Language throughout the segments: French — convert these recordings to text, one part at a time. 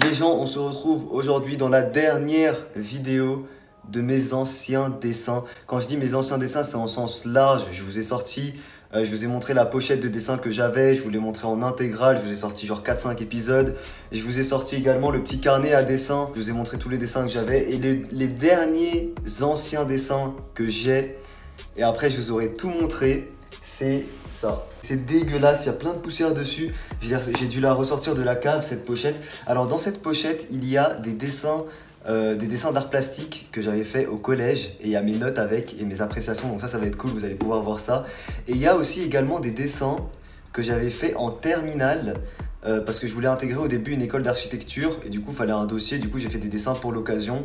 Les gens, on se retrouve aujourd'hui dans la dernière vidéo de mes anciens dessins. Quand je dis mes anciens dessins, c'est en sens large. Je vous ai sorti, je vous ai montré la pochette de dessins que j'avais. Je vous l'ai montré en intégrale. Je vous ai sorti genre 4-5 épisodes. Je vous ai sorti également le petit carnet à dessins. Je vous ai montré tous les dessins que j'avais. Et les derniers anciens dessins que j'ai. Et après, je vous aurai tout montré. C'est ça. C'est dégueulasse, il y a plein de poussière dessus. J'ai dû la ressortir de la cave, cette pochette. Alors dans cette pochette, il y a des dessins d'art plastique que j'avais fait au collège. Et il y a mes notes avec et mes appréciations. Donc ça va être cool, vous allez pouvoir voir ça. Et il y a aussi également des dessins que j'avais fait en terminale. Parce que je voulais intégrer au début une école d'architecture. Et du coup, il fallait un dossier. Du coup, j'ai fait des dessins pour l'occasion.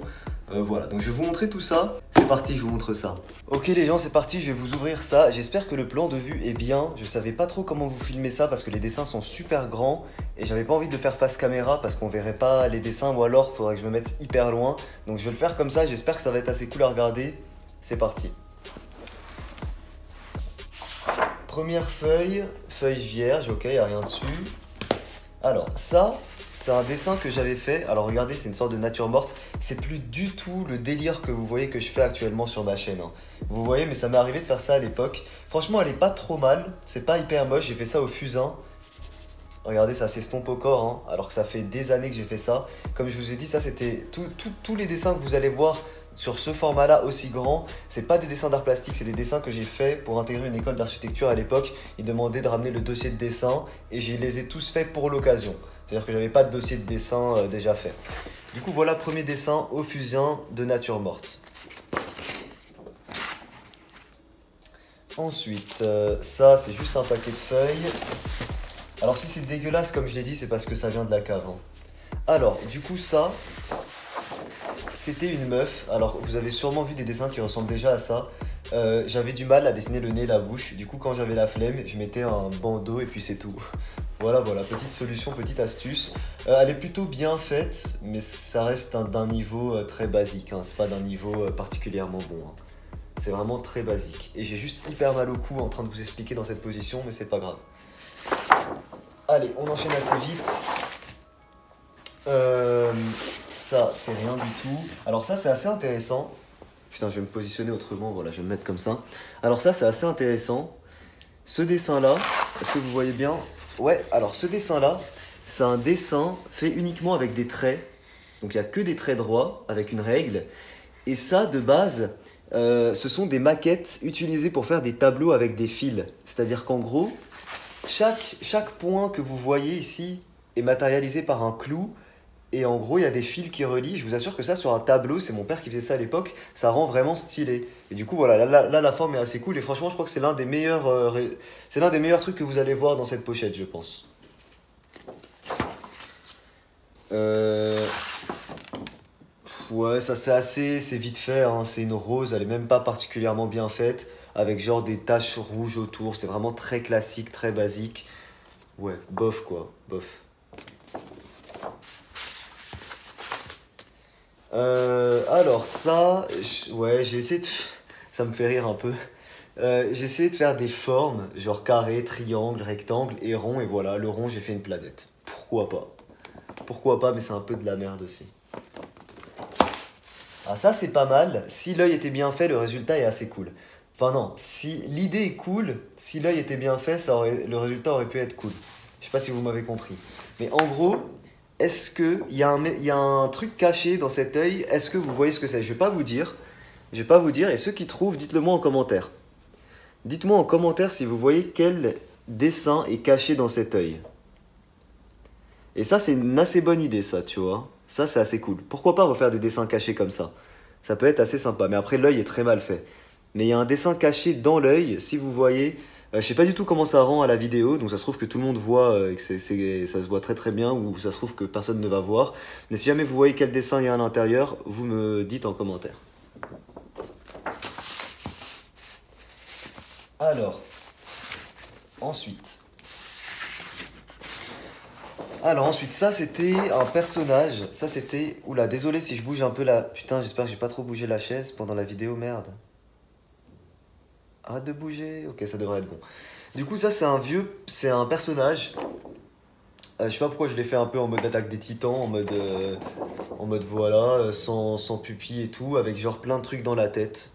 Voilà, donc je vais vous montrer tout ça. C'est parti, je vous montre ça. Ok les gens, c'est parti, je vais vous ouvrir ça. J'espère que le plan de vue est bien. Je savais pas trop comment vous filmer ça parce que les dessins sont super grands. Et j'avais pas envie de faire face caméra parce qu'on verrait pas les dessins. Ou alors, il faudrait que je me mette hyper loin. Donc je vais le faire comme ça, j'espère que ça va être assez cool à regarder. C'est parti. Première feuille, feuille vierge, ok, il n'y a rien dessus. Alors ça, c'est un dessin que j'avais fait. Alors regardez, c'est une sorte de nature morte. C'est plus du tout le délire que vous voyez que je fais actuellement sur ma chaîne, hein. Vous voyez, mais ça m'est arrivé de faire ça à l'époque. Franchement, elle est pas trop mal. C'est pas hyper moche. J'ai fait ça au fusain. Regardez, ça s'estompe au corps, hein, alors que ça fait des années que j'ai fait ça. Comme je vous ai dit, ça c'était tous les dessins que vous allez voir sur ce format-là aussi grand. C'est pas des dessins d'art plastique, c'est des dessins que j'ai fait pour intégrer une école d'architecture à l'époque. Ils demandaient de ramener le dossier de dessin et je les ai tous faits pour l'occasion. C'est-à-dire que j'avais pas de dossier de dessin déjà fait. Du coup, voilà, premier dessin au fusain de nature morte. Ensuite, ça c'est juste un paquet de feuilles. Alors si c'est dégueulasse comme je l'ai dit, c'est parce que ça vient de la cave, hein. Alors, du coup ça, c'était une meuf. Alors vous avez sûrement vu des dessins qui ressemblent déjà à ça. J'avais du mal à dessiner le nez et la bouche. Du coup quand j'avais la flemme, je mettais un bandeau et puis c'est tout. Voilà, petite solution, petite astuce. Elle est plutôt bien faite, mais ça reste d'un niveau très basique, hein. C'est pas d'un niveau particulièrement bon, hein. C'est vraiment très basique. Et j'ai juste hyper mal au cou en train de vous expliquer dans cette position, mais c'est pas grave. Allez, on enchaîne assez vite. Ça, c'est rien du tout. Alors ça, c'est assez intéressant. Putain, je vais me positionner autrement. Voilà, je vais me mettre comme ça. Alors ça, c'est assez intéressant. Ce dessin-là, est-ce que vous voyez bien? Ouais, alors ce dessin-là, c'est un dessin fait uniquement avec des traits. Donc il n'y a que des traits droits avec une règle. Et ça, de base, ce sont des maquettes utilisées pour faire des tableaux avec des fils. C'est-à-dire qu'en gros, chaque point que vous voyez ici est matérialisé par un clou. Et en gros, il y a des fils qui relient. Je vous assure que ça, sur un tableau, c'est mon père qui faisait ça à l'époque, ça rend vraiment stylé. Et du coup, voilà, là, la forme est assez cool. Et franchement, je crois que c'est l'un des meilleurs trucs que vous allez voir dans cette pochette, je pense. Ouais, ça c'est vite fait, hein. C'est une rose, elle est même pas particulièrement bien faite, avec genre des taches rouges autour. C'est vraiment très classique, très basique. Ouais, bof quoi, bof. Alors ça, ouais, j'ai essayé de... Ça me fait rire un peu. J'ai essayé de faire des formes, genre carré, triangle, rectangle et rond. Et voilà, le rond, j'ai fait une planète. Pourquoi pas? Pourquoi pas, mais c'est un peu de la merde aussi. Ah ça, c'est pas mal. Si l'œil était bien fait, le résultat est assez cool. Enfin non, si l'idée est cool, si l'œil était bien fait, le résultat aurait pu être cool. Je sais pas si vous m'avez compris. Mais en gros... Est-ce qu'il y a un truc caché dans cet œil? Est-ce que vous voyez ce que c'est? Je vais pas vous dire. Je vais pas vous dire. Et ceux qui trouvent, dites-le moi en commentaire. Dites-moi en commentaire si vous voyez quel dessin est caché dans cet œil. Et ça, c'est une assez bonne idée, ça, tu vois. Ça, c'est assez cool. Pourquoi pas refaire des dessins cachés comme ça? Ça peut être assez sympa. Mais après, l'œil est très mal fait. Mais il y a un dessin caché dans l'œil, si vous voyez... je sais pas du tout comment ça rend à la vidéo, donc ça se trouve que tout le monde voit et que ça se voit très très bien, ou ça se trouve que personne ne va voir. Mais si jamais vous voyez quel dessin il y a à l'intérieur, vous me dites en commentaire. Alors, ensuite, ça c'était un personnage, ça c'était... Oula, désolé si je bouge un peu la... Putain, j'espère que j'ai pas trop bougé la chaise pendant la vidéo, merde. Arrête de bouger, ok, ça devrait être bon. Du coup, ça c'est un personnage Je sais pas pourquoi je l'ai fait un peu en mode attaque des titans, en mode voilà, sans pupille et tout, avec genre plein de trucs dans la tête.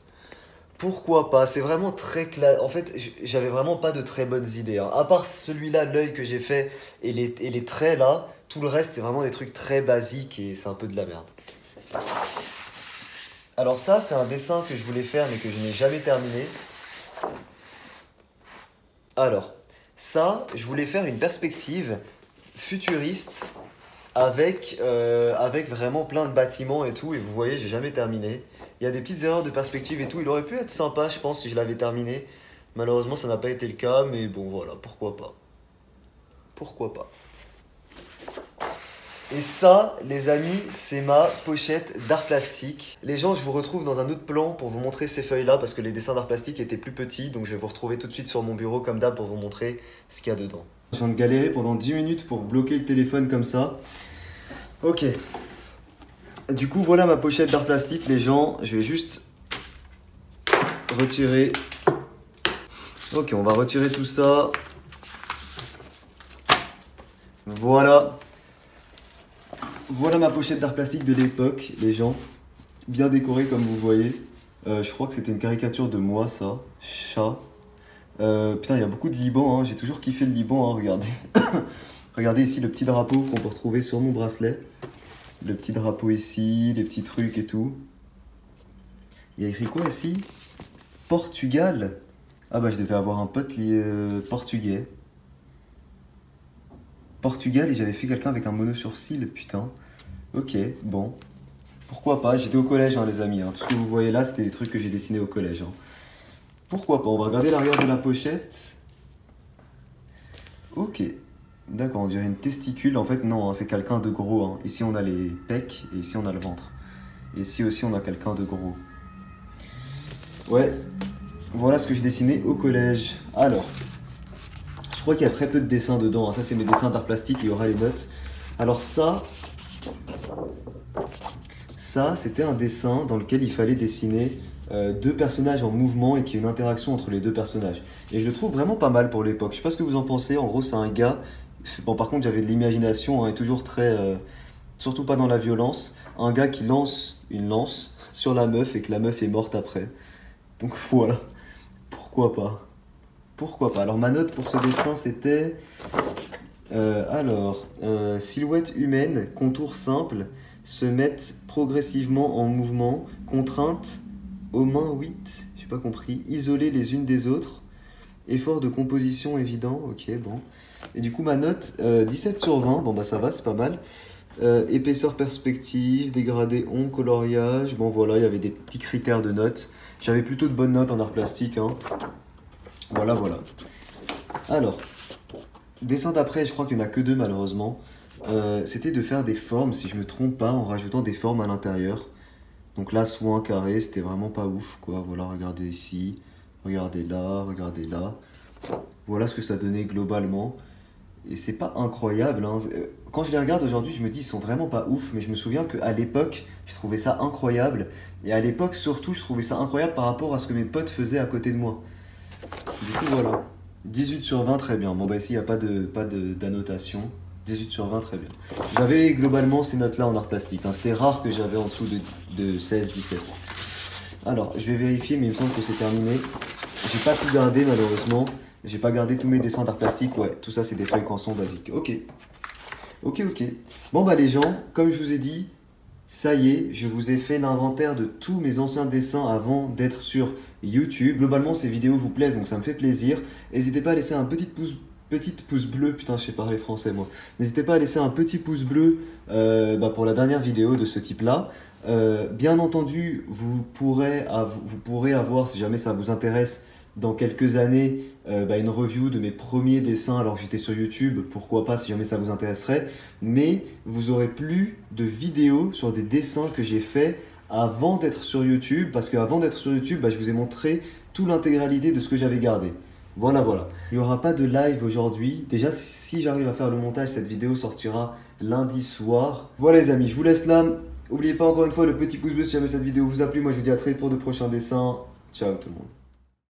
Pourquoi pas? C'est vraiment très clair. En fait, j'avais vraiment pas de très bonnes idées, hein. À part celui-là, l'œil que j'ai fait et les traits là, tout le reste c'est vraiment des trucs très basiques et c'est un peu de la merde. Alors ça, c'est un dessin que je voulais faire mais que je n'ai jamais terminé. Alors, ça, je voulais faire une perspective futuriste avec vraiment plein de bâtiments et tout. Et vous voyez, j'ai jamais terminé. Il y a des petites erreurs de perspective et tout. Il aurait pu être sympa, je pense, si je l'avais terminé. Malheureusement, ça n'a pas été le cas. Mais bon, voilà, pourquoi pas. Pourquoi pas. Et ça, les amis, c'est ma pochette d'art plastique. Les gens, je vous retrouve dans un autre plan pour vous montrer ces feuilles-là parce que les dessins d'art plastique étaient plus petits. Donc je vais vous retrouver tout de suite sur mon bureau comme d'hab pour vous montrer ce qu'il y a dedans. Je viens de galérer pendant 10 minutes pour bloquer le téléphone comme ça. Ok. Du coup, voilà ma pochette d'art plastique, les gens. Je vais juste retirer. Ok, on va retirer tout ça. Voilà. Voilà ma pochette d'art plastique de l'époque, les gens. Bien décorée comme vous voyez. Je crois que c'était une caricature de moi, ça. Chat. Putain, il y a beaucoup de Liban, hein. J'ai toujours kiffé le Liban, hein, regardez. Regardez ici le petit drapeau qu'on peut retrouver sur mon bracelet. Le petit drapeau ici, les petits trucs et tout. Il y a écrit quoi ici? Portugal. Ah bah je devais avoir un pote portugais. Portugal et j'avais fait quelqu'un avec un mono sourcil, putain. Ok, bon. Pourquoi pas? J'étais au collège, hein, les amis, hein. Tout ce que vous voyez là, c'était des trucs que j'ai dessinés au collège, hein. Pourquoi pas? On va regarder l'arrière de la pochette. Ok. D'accord, on dirait une testicule. En fait, non, hein, c'est quelqu'un de gros, hein. Ici, on a les pecs et ici, on a le ventre. Et ici aussi, on a quelqu'un de gros. Ouais. Voilà ce que j'ai dessiné au collège. Alors. Je crois qu'il y a très peu de dessins dedans, hein. Ça, c'est mes dessins d'art plastique, il y aura les notes. Alors ça, c'était un dessin dans lequel il fallait dessiner deux personnages en mouvement et qu'il y ait une interaction entre les deux personnages. Et je le trouve vraiment pas mal pour l'époque. Je sais pas ce que vous en pensez. En gros, c'est un gars. Bon, par contre, j'avais de l'imagination, hein, et toujours très. Surtout pas dans la violence. Un gars qui lance une lance sur la meuf et que la meuf est morte après. Donc voilà. Pourquoi pas? Pourquoi pas? Alors ma note pour ce dessin c'était... silhouette humaine, contour simple, se mettent progressivement en mouvement, contrainte, aux mains 8, j'ai pas compris, isolées les unes des autres, effort de composition évident, ok bon. Et du coup ma note, 17 sur 20, bon bah ça va, c'est pas mal. Épaisseur perspective, dégradé ombre, coloriage, bon voilà, il y avait des petits critères de notes. J'avais plutôt de bonnes notes en art plastique, hein. Voilà, voilà. Alors, dessin d'après, je crois qu'il n'y en a que deux malheureusement. C'était de faire des formes, si je me trompe pas, en rajoutant des formes à l'intérieur. Donc là, soit un carré, c'était vraiment pas ouf, quoi. Voilà, regardez ici, regardez là, regardez là. Voilà ce que ça donnait globalement. Et c'est pas incroyable, hein. Quand je les regarde aujourd'hui, je me dis ils sont vraiment pas ouf, mais je me souviens qu'à l'époque, je trouvais ça incroyable. Et à l'époque, surtout, je trouvais ça incroyable par rapport à ce que mes potes faisaient à côté de moi. Du coup, voilà. 18 sur 20, très bien. Bon, bah ici, il n'y a pas d'annotation. 18 sur 20, très bien. J'avais globalement ces notes-là en art plastique, hein. C'était rare que j'avais en dessous de 16, 17. Alors, je vais vérifier, mais il me semble que c'est terminé. J'ai pas tout gardé, malheureusement. J'ai pas gardé tous mes dessins d'art plastique. Ouais, tout ça, c'est des feuilles canson basiques. Ok. Ok, ok. Bon, bah les gens, comme je vous ai dit, ça y est, je vous ai fait l'inventaire de tous mes anciens dessins avant d'être sur YouTube. Globalement, ces vidéos vous plaisent, donc ça me fait plaisir. N'hésitez pas à laisser un petit pouce bleu. Putain, je sais parler français, moi. N'hésitez pas à laisser un petit pouce bleu pour la dernière vidéo de ce type-là. Bien entendu, vous pourrez avoir, si jamais ça vous intéresse, dans quelques années, une review de mes premiers dessins alors que j'étais sur YouTube, pourquoi pas si jamais ça vous intéresserait. Mais vous aurez plus de vidéos sur des dessins que j'ai faits avant d'être sur YouTube, parce qu'avant d'être sur YouTube, je vous ai montré toute l'intégralité de ce que j'avais gardé. Voilà, voilà. Il n'y aura pas de live aujourd'hui. Déjà, si j'arrive à faire le montage, cette vidéo sortira lundi soir. Voilà les amis, je vous laisse là. N'oubliez pas encore une fois le petit pouce bleu si jamais cette vidéo vous a plu. Moi, je vous dis à très vite pour de prochains dessins. Ciao tout le monde.